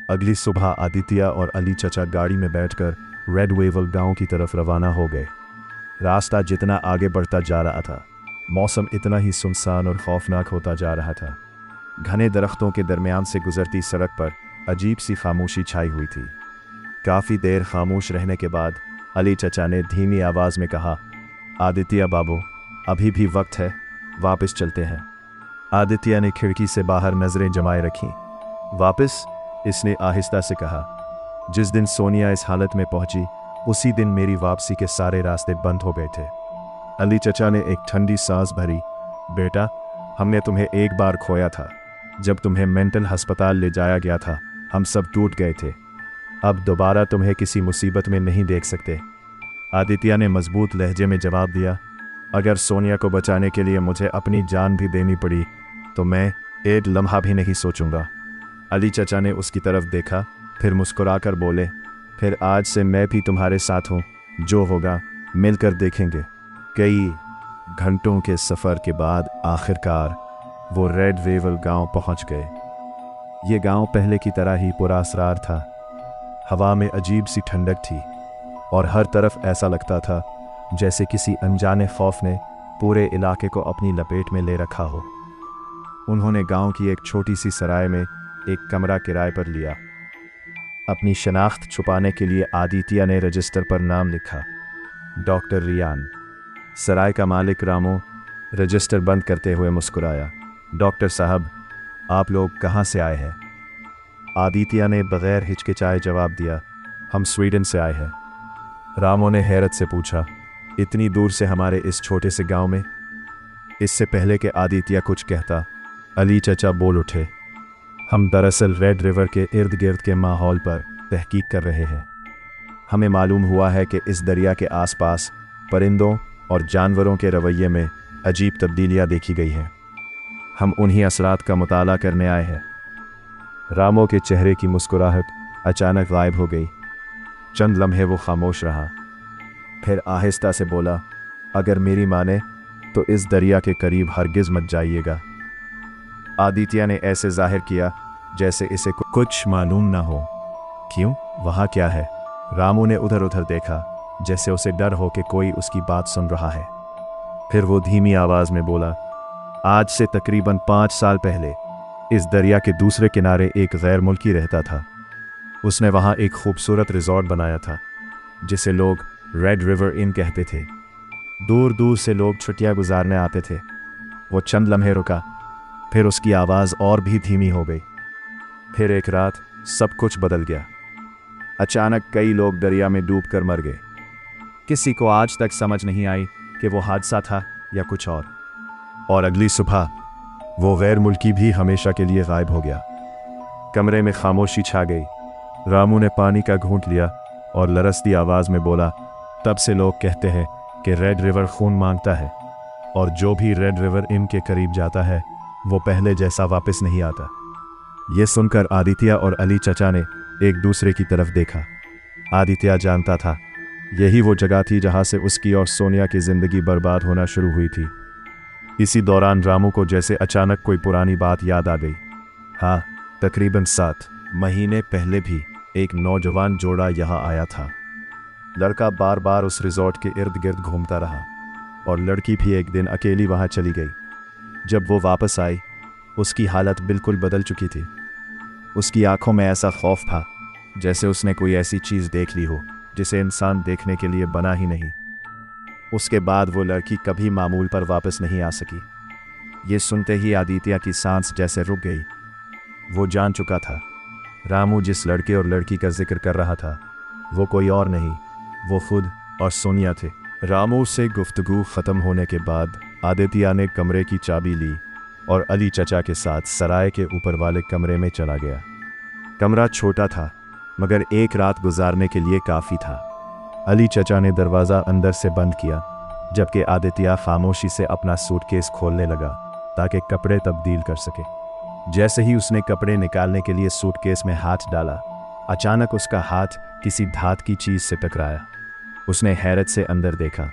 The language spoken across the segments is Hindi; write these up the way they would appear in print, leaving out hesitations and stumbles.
अगली सुबह आदित्य और अली चचा गाड़ी में बैठकर रेड वेवल गांव की तरफ रवाना हो गए। रास्ता जितना आगे बढ़ता जा रहा था, मौसम इतना ही सुनसान और खौफनाक होता जा रहा था। घने दरख्तों के दरमियान से गुजरती सड़क पर अजीब सी खामोशी छाई हुई थी। काफ़ी देर खामोश रहने के बाद अली चचा ने धीमी आवाज़ में कहा, आदित्य बाबू, अभी भी वक्त है, वापस चलते हैं। आदित्य ने खिड़की से बाहर नज़रें जमाए रखीं। वापस? इसने आहिस्ता से कहा। जिस दिन सोनिया इस हालत में पहुंची, उसी दिन मेरी वापसी के सारे रास्ते बंद हो गए थे। अली चचा ने एक ठंडी सांस भरी। बेटा, हमने तुम्हें एक बार खोया था। जब तुम्हें मेंटल अस्पताल ले जाया गया था, हम सब टूट गए थे। अब दोबारा तुम्हें किसी मुसीबत में नहीं देख सकते। आदित्य ने मजबूत लहजे में जवाब दिया, अगर सोनिया को बचाने के लिए मुझे अपनी जान भी देनी पड़ी तो मैं एक लम्हा भी नहीं सोचूंगा। अली चचा ने उसकी तरफ देखा, फिर मुस्कुराकर बोले, फिर आज से मैं भी तुम्हारे साथ हूँ। जो होगा मिलकर देखेंगे। कई घंटों के सफ़र के बाद आखिरकार वो रेड वेवल गांव पहुंच गए। ये गांव पहले की तरह ही पुरअसरार था। हवा में अजीब सी ठंडक थी और हर तरफ ऐसा लगता था जैसे किसी अनजाने खौफ ने पूरे इलाके को अपनी लपेट में ले रखा हो। उन्होंने गांव की एक छोटी सी सराय में एक कमरा किराए पर लिया। अपनी शनाख्त छुपाने के लिए आदित्य ने रजिस्टर पर नाम लिखा, डॉक्टर रियान। सराय का मालिक रामू रजिस्टर बंद करते हुए मुस्कुराया। डॉक्टर साहब, आप लोग कहाँ से आए हैं? आदित्य ने बगैर हिचकिचाए जवाब दिया, हम स्वीडन से आए हैं। रामू ने हैरत से पूछा, इतनी दूर से हमारे इस छोटे से गांव में? इससे पहले कि आदित्य कुछ कहता, अली चचा बोल उठे, हम दरअसल रेड रिवर के इर्द गिर्द के माहौल पर तहकीक कर रहे हैं। हमें मालूम हुआ है कि इस दरिया के आसपास परिंदों और जानवरों के रवैये में अजीब तब्दीलियां देखी गई हैं। हम उन्हीं असरात का मुताला करने आए हैं। रामो के चेहरे की मुस्कुराहट अचानक गायब हो गई। चंद लम्हे वो खामोश रहा, फिर आहिस्ता से बोला, अगर मेरी माने तो इस दरिया के करीब हरगिज़ मत जाइएगा। आदित्य ने ऐसे जाहिर किया जैसे इसे कुछ मालूम ना हो। क्यों, वहाँ क्या है? रामू ने उधर उधर देखा जैसे उसे डर हो कि कोई उसकी बात सुन रहा है। फिर वो धीमी आवाज़ में बोला, आज से तकरीबन 5 साल पहले इस दरिया के दूसरे किनारे एक गैर मुल्की रहता था। उसने वहाँ एक खूबसूरत रिजॉर्ट बनाया था जिसे लोग रेड रिवर इन कहते थे। दूर दूर से लोग छुट्टियाँ गुजारने आते थे। वो चंद लम्हे रुका, फिर उसकी आवाज़ और भी धीमी हो गई। फिर एक रात सब कुछ बदल गया। अचानक कई लोग दरिया में डूबकर मर गए। किसी को आज तक समझ नहीं आई कि वो हादसा था या कुछ और अगली सुबह वो गैर मुल्की भी हमेशा के लिए गायब हो गया। कमरे में खामोशी छा गई। रामू ने पानी का घूंट लिया और लरसती आवाज़ में बोला, तब से लोग कहते हैं कि रेड रिवर खून मांगता है और जो भी रेड रिवर इन के करीब जाता है वो पहले जैसा वापस नहीं आता। ये सुनकर आदित्य और अली चचा ने एक दूसरे की तरफ देखा। आदित्य जानता था यही वो जगह थी जहाँ से उसकी और सोनिया की ज़िंदगी बर्बाद होना शुरू हुई थी। इसी दौरान रामू को जैसे अचानक कोई पुरानी बात याद आ गई। हाँ, तकरीबन 7 महीने पहले भी एक नौजवान जोड़ा यहाँ आया था। लड़का बार बार उस रिजॉर्ट के इर्द गिर्द घूमता रहा और लड़की भी एक दिन अकेली वहाँ चली गई। जब वो वापस आई, उसकी हालत बिल्कुल बदल चुकी थी। उसकी आंखों में ऐसा खौफ था जैसे उसने कोई ऐसी चीज़ देख ली हो जिसे इंसान देखने के लिए बना ही नहीं। उसके बाद वो लड़की कभी मामूल पर वापस नहीं आ सकी। ये सुनते ही आदित्य की सांस जैसे रुक गई। वो जान चुका था रामू जिस लड़के और लड़की का जिक्र कर रहा था वो कोई और नहीं, वो खुद और सोनिया थे। रामू से गुफ्तगू ख़त्म होने के बाद आदित्य ने कमरे की चाबी ली और अली चचा के साथ सराय के ऊपर वाले कमरे में चला गया। कमरा छोटा था मगर एक रात गुजारने के लिए काफ़ी था। अली चचा ने दरवाज़ा अंदर से बंद किया जबकि आदित्य खामोशी से अपना सूटकेस खोलने लगा ताकि कपड़े तब्दील कर सके। जैसे ही उसने कपड़े निकालने के लिए सूटकेस में हाथ डाला, अचानक उसका हाथ किसी धात की चीज़ से टकराया। उसने हैरत से अंदर देखा।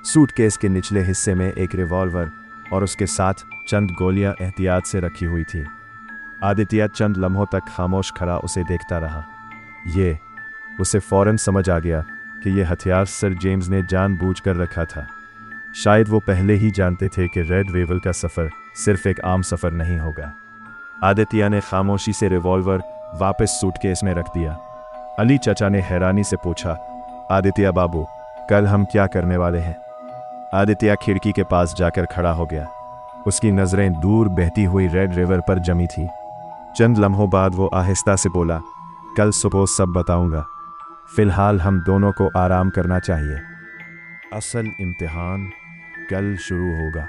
सूटकेस के निचले हिस्से में एक रिवॉल्वर और उसके साथ चंद गोलियां एहतियात से रखी हुई थी। आदित्य चंद लम्हों तक खामोश खड़ा उसे देखता रहा। उसे फौरन समझ आ गया कि यह हथियार सर जेम्स ने जानबूझकर रखा था। शायद वो पहले ही जानते थे कि रेड वेवल का सफ़र सिर्फ एक आम सफ़र नहीं होगा। आदित्य ने खामोशी से रिवॉल्वर वापस सूटकेस में रख दिया। अली चचा ने हैरानी से पूछा, आदित्य बाबू, कल हम क्या करने वाले हैं? आदित्य खिड़की के पास जाकर खड़ा हो गया। उसकी नज़रें दूर बहती हुई रेड रिवर पर जमी थी। चंद लम्हों बाद वो आहिस्ता से बोला, कल सुबह सब बताऊंगा। फिलहाल हम दोनों को आराम करना चाहिए। असल इम्तिहान कल शुरू होगा।